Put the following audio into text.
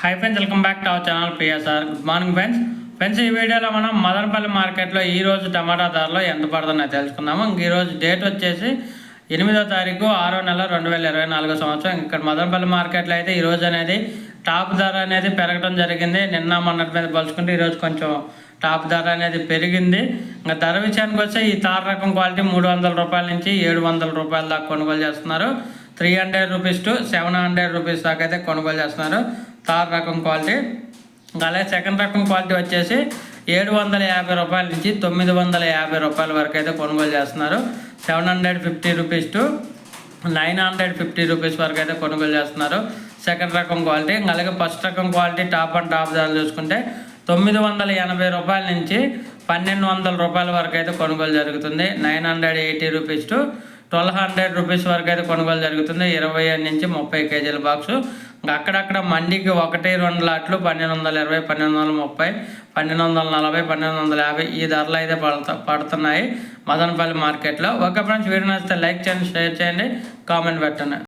Hi friends, welcome back to our channel PSR. Good morning friends ఈ వీడియోలో మనం మదనపల్లి మార్కెట్లో ఈరోజు టమాటా ధరలు ఎంత పడుతున్నాయో తెలుసుకుందాము. ఈరోజు డేట్ వచ్చేసి 8వ తారీఖు 6వ నెల 2024 సంవత్సరం. ఇక్కడ మదనపల్లి మార్కెట్లో అయితే ఈరోజు అనేది టాప్ ధర అనేది పెరగడం జరిగింది. నిన్న మొన్నటి మీద పోల్చుకుంటే ఈరోజు కొంచెం టాప్ ధర అనేది పెరిగింది. ఇంకా ధర విషయానికి వస్తే ఈ తార్ రకం క్వాలిటీ 300 రూపాయల నుంచి 700 రూపాయల దాకా కొనుగోలు చేస్తున్నారు. 300 రూపీస్ టు 700 రూపీస్ దాకా అయితే కొనుగోలు చేస్తున్నారు తార్ రకం క్వాలిటీ. అలాగే సెకండ్ రకం క్వాలిటీ వచ్చేసి 750 రూపాయల నుంచి 950 రూపాయల వరకు అయితే కొనుగోలు చేస్తున్నారు. 750 రూపీస్ టు 950 రూపీస్ వరకు అయితే కొనుగోలు చేస్తున్నారు సెకండ్ రకం క్వాలిటీ. అలాగే ఫస్ట్ రకం క్వాలిటీ టాప్ అండ్ టాప్ ధరలు చూసుకుంటే 980 రూపాయల నుంచి 1200 రూపాయల వరకు అయితే కొనుగోలు జరుగుతుంది. 980 రూపీస్ టు 1200 రూపీస్ వరకు అయితే కొనుగోలు జరుగుతుంది. 25 నుంచి 30 కేజీల బాక్సు. అక్కడక్కడ మండికి 1-2 లాట్లు 1220, 1230, 1240, 1250 ఈ ధరలు అయితే పడుతున్నాయి మదనపల్లి మార్కెట్లో. ఓకే ఫ్రెండ్స్, వీడియో నచ్చితే లైక్ చేయండి, షేర్ చేయండి, కామెంట్ పెట్టండి.